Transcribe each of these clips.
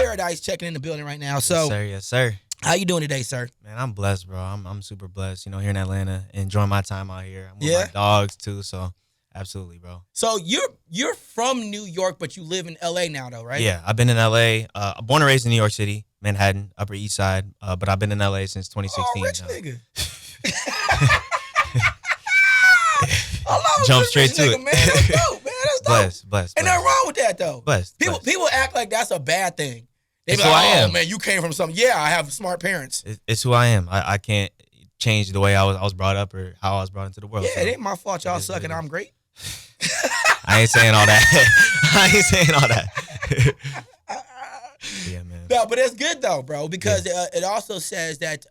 Paradise checking in the building right now. So, Yes, sir. Yes, sir. how you doing today, sir? Man, I'm blessed, bro. I'm super blessed. Here in Atlanta, enjoying my time out here. I'm with Yeah. my dogs too, so absolutely, bro. So you're from New York, but you live in LA now, though, right? Yeah, I've been in LA. Born and raised in New York City, Manhattan, Upper East Side. But I've been in LA since Oh, 2016. rich now. nigga. I love a Jump rich straight to nigga, it. Man, that's dope, man. That's dope. Blessed. Ain't nothing wrong with that, though. Blessed. People act like that's a bad thing. They be It's who like, I oh am. man, you came from something. Yeah, I have smart parents. It's who I am. I can't change the way I was brought up or how I was brought into the world. Yeah, so it ain't my fault y'all it is suck what and it I'm is. great. I ain't saying all that. I ain't saying all that. Yeah, man. No, but it's good though, bro, because it also says that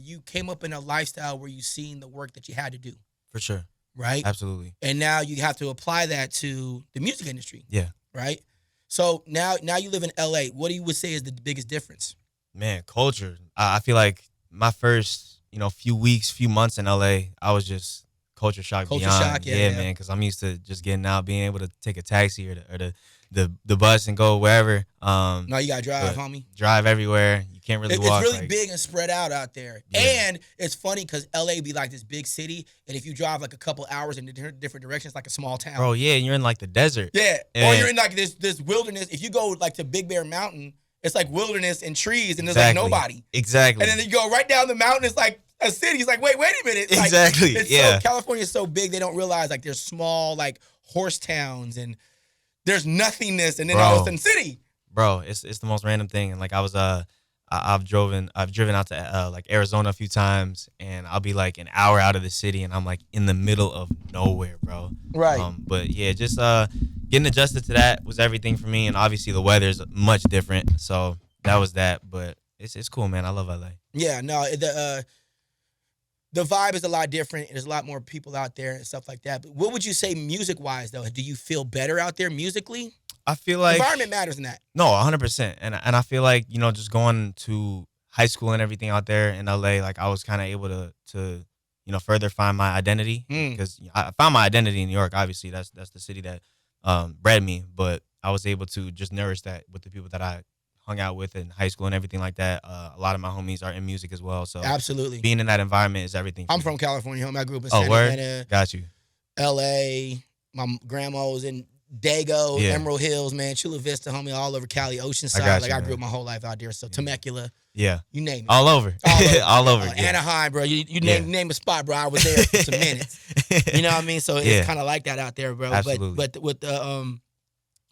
you came up in a lifestyle where you seen the work that you had to do, For sure. right? Absolutely. And now you have to apply that to the music industry, Yeah. right? So now you live in LA. What do you would say is the biggest difference? Man, culture. I feel like my first, few months in LA, I was just culture shock Culture beyond. shock, yeah. Man, because I'm used to just getting out, being able to take a taxi or the bus and go wherever. No, you gotta drive, but homie. drive everywhere. You can't really It's walk. really like, big and spread out there. Yeah. And it's funny because LA be like this big city, and if you drive like a couple hours in different directions, it's like a small town. Bro, yeah, you're in like the desert. Yeah, or And- you're in like this wilderness. If you go like to Big Bear Mountain, it's like wilderness and trees, and there's Exactly. like nobody. Exactly. And then you go right down the mountain, it's like a city. It's like, wait a minute. Like, Exactly, It's yeah. California is so big, they don't realize like there's small like horse towns and there's nothingness, and then all of a Bro. sudden city. Bro, it's the most random thing. And like I was I've driven out to like Arizona a few times, and I'll be like an hour out of the city, and I'm like in the middle of nowhere, bro. Right. But yeah, just getting adjusted to that was everything for me, and obviously the weather's much different, so that was that. But it's cool, man. I love LA. Yeah, no, the vibe is a lot different. There's a lot more people out there and stuff like that. But what would you say music-wise, though? Do you feel better out there musically? I feel like Environment matters in that. No, 100%. And I feel like, just going to high school and everything out there in LA, like I was kind of able to further find my identity, because I found my identity in New York. Obviously, that's the city that bred me, but I was able to just nourish that with the people that I hung out with in high school and everything like that. A lot of my homies are in music as well, so Absolutely. being in that environment is everything for I'm me. from California, homie. I grew up in Oh, Santa word? Ana, Got you. L.A. My grandma was in Dago, Yeah. Emerald Hills, man, Chula Vista, homie, all over Cali, Oceanside. got Like you, I grew man. up my whole life out there. So Temecula, Yeah. you name it. All over. All over. Yeah. Anaheim, bro. You Yeah. name a spot, bro. I was there for some minutes. You know what I mean? So Yeah. it's kind of like that out there, bro. Absolutely. But with the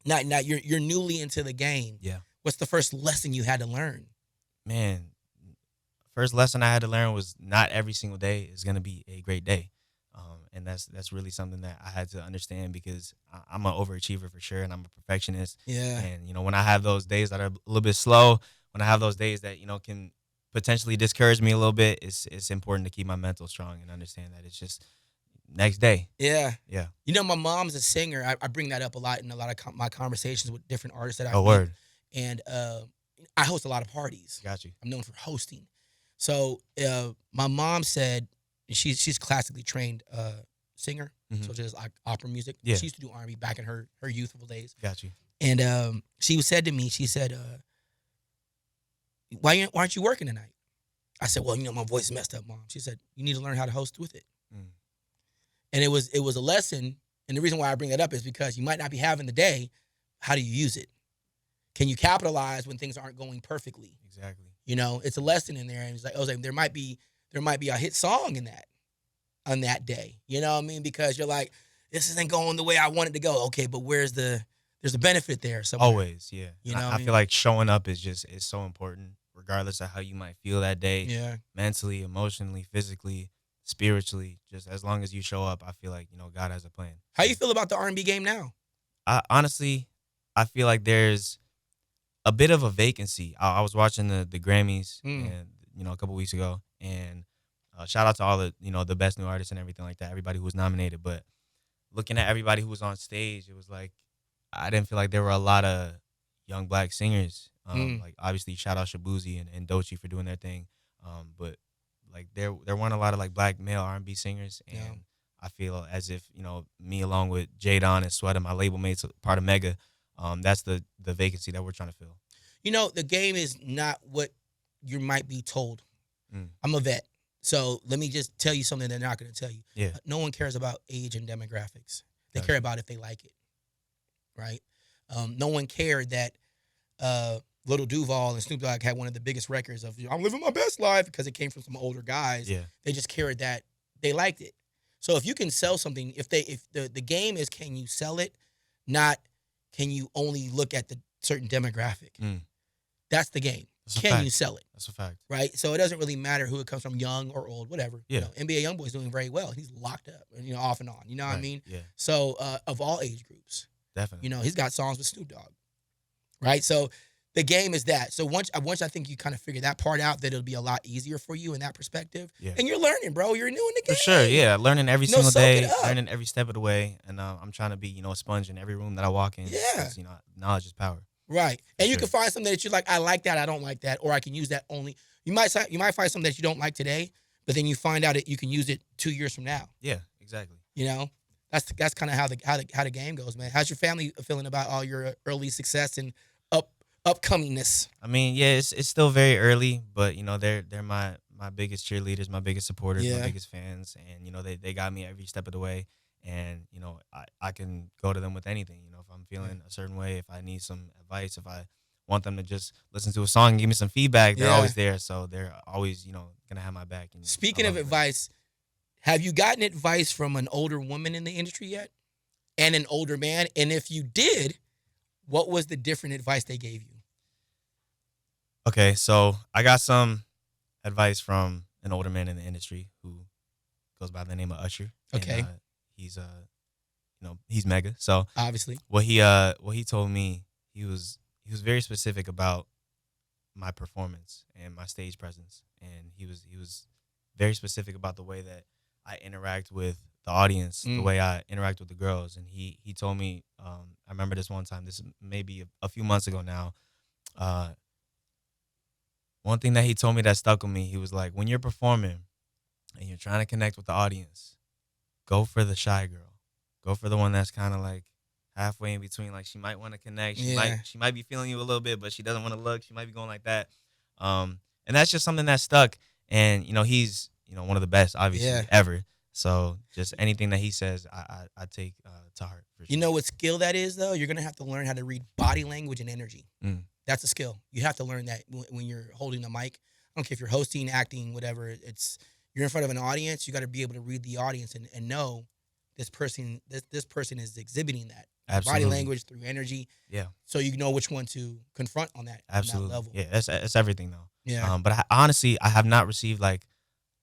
now you're newly into the game. Yeah. What's the first lesson you had to learn? Man, first lesson I had to learn was not every single day is going to be a great day. And that's really something that I had to understand, because I'm an overachiever for sure, and I'm a perfectionist. Yeah. And, when I have those days that are a little bit slow, when I have those days that, can potentially discourage me a little bit, it's important to keep my mental strong and understand that it's just next day. Yeah. Yeah. My mom's a singer. I bring that up a lot in a lot of my conversations with different artists that I Oh, meet. word. And I host a lot of parties. Got you. I'm known for hosting. So my mom said she's classically trained singer, so just like opera music. Yeah. She used to do R&B back in her youthful days. Got you. And she said to me, she said, why aren't you working tonight? I said, well, my voice is messed up, Mom. She said, you need to learn how to host with it. Mm. And it was a lesson. And the reason why I bring that up is because you might not be having the day. How do you use it? Can you capitalize when things aren't going perfectly? Exactly. It's a lesson in there. And it's like, I was like, there might be a hit song in that on that day. You know what I mean? Because you're like, this isn't going the way I want it to go. Okay, but there's a benefit there somewhere. Always, yeah. You know what I I mean? feel like showing up is so important, regardless of how you might feel that day. Yeah. Mentally, emotionally, physically, spiritually. Just as long as you show up, I feel like, God has a plan. How you feel about the R&B game now? I feel like there's a bit of a vacancy. I was watching the Grammys and a couple weeks ago, and shout out to all the the best new artists and everything like that, everybody who was nominated. But looking at everybody who was on stage, it was like I didn't feel like there were a lot of young black singers. Like obviously shout out Shabuzi and Doechii for doing their thing, but like there weren't a lot of like black male R&B singers, and Yeah. I feel as if me along with Jadon and Sweater, my label mates, part of Mega. That's the vacancy that we're trying to fill. The game is not what you might be told. Mm. I'm a vet. So let me just tell you something they're not going to tell you. Yeah. No one cares about age and demographics. They Gotcha. care about if they like it, right? No one cared that Little Duval and Snoop Dogg had one of the biggest records of "I'm living my best life" because it came from some older guys. Yeah. They just cared that they liked it. So if you can sell something, if the game is, can you sell it, not can you only look at the certain demographic. That's the game. Can you sell it? That's a fact. Right? So it doesn't really matter who it comes from, young or old, whatever. Yeah. NBA YoungBoy's doing very well. He's locked up, off and on. You know what I mean? Yeah. So of all age groups. Definitely. He's got songs with Snoop Dogg. Right? So the game is that. So once I think you kind of figure that part out, that it'll be a lot easier for you in that perspective. Yeah. And you're learning, bro. You're new in the game. For sure, yeah. Learning every single soak day, it up. learning every step of the way. And I'm trying to be, a sponge in every room that I walk in. Yeah. Because, knowledge is power. Right. And you Sure. can find something that you're like, I like that, I don't like that, or I can use that only. You might find something that you don't like today, but then you find out that you can use it 2 years from now. Yeah, exactly. That's kind of how the game goes, man. How's your family feeling about all your early success and upcomingness? I mean, yeah, it's still very early, but they're my biggest cheerleaders, my biggest supporters, Yeah. my biggest fans, and they got me every step of the way. And I can go to them with anything. If I'm feeling a certain way, if I need some advice, if I want them to just listen to a song and give me some feedback, they're Yeah. always there. So they're always gonna have my back. And Speaking I of love that. advice, have you gotten advice from an older woman in the industry yet, and an older man? And if you did, what was the different advice they gave you? Okay, so I got some advice from an older man in the industry who goes by the name of Usher. Okay. And, he's mega. So Obviously. what he told me, he was very specific about my performance and my stage presence, and he was very specific about the way that I interact with the audience, the way I interact with the girls. And he told me, I remember this one time, this is maybe a few months ago now, one thing that he told me that stuck with me, he was like, when you're performing and you're trying to connect with the audience, go for the shy girl. Go for the one that's kind of like halfway in between. Like, she might want to connect. She might be feeling you a little bit, but she doesn't want to look. She might be going like that. And that's just something that stuck. And, he's, one of the best, obviously, ever. So just anything that he says, I take to heart. For sure. You know what skill that is, though? You're going to have to learn how to read body language and energy. That's a skill. You have to learn that when you're holding the mic. I don't care if you're hosting, acting, whatever. You're in front of an audience. You got to be able to read the audience and know this person is exhibiting that. Absolutely. Body language through energy. Yeah. So you know which one to confront on that, Absolutely. on that level. Yeah, that's everything, though. Yeah. But honestly, I have not received like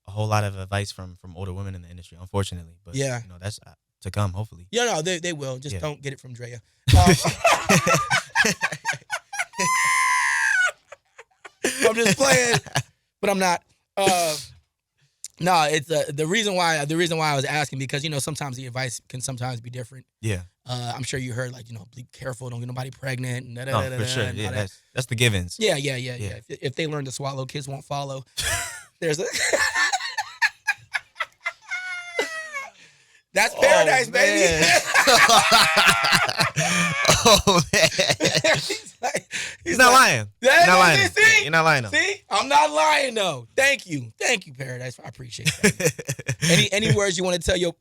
a whole lot of advice from older women in the industry, unfortunately. But Yeah. That's to come, hopefully. Yeah, no, they will. Just don't get it from Drea. I'm just playing, but I'm not. No, it's the reason why I was asking, because sometimes the advice can sometimes be different. Yeah. I'm sure you heard, like, be careful, don't get nobody pregnant. And No, for sure. Yeah, that's the givens. Yeah. If they learn to swallow, kids won't follow. There's a that's paradise, baby. Oh man. He's not lying. You're not lying. See? You're not lying. Though. See? I'm not lying though. Thank you, Paradise. I appreciate that. any words you want to tell your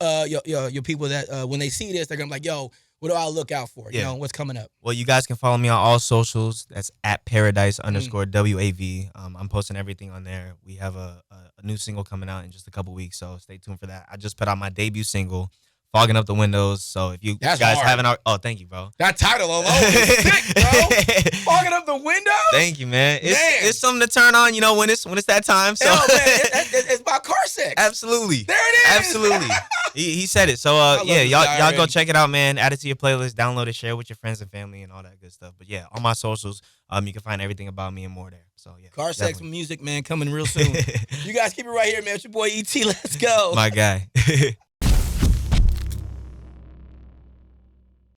people that when they see this, they're gonna be like, yo, what do I look out for? Yeah. What's coming up? Well, you guys can follow me on all socials. That's at paradise_WAV. I'm posting everything on there. We have a new single coming out in just a couple weeks, so stay tuned for that. I just put out my debut single, Fogging Up the Windows. So if you That's guys hard. haven't, thank you, bro. That title alone is sick, bro. Fogging up the windows. Thank you, man. It's something to turn on, when it's that time. So Hell, man, it's about car sex. Absolutely. There it is. Absolutely. He said it. So love this guy y'all go already. check it out, man. Add it to your playlist, download it, share it with your friends and family and all that good stuff. But yeah, on my socials, you can find everything about me and more there. So yeah. Car sex music, man, coming real soon. You guys keep it right here, man. It's your boy ET. Let's go. My guy.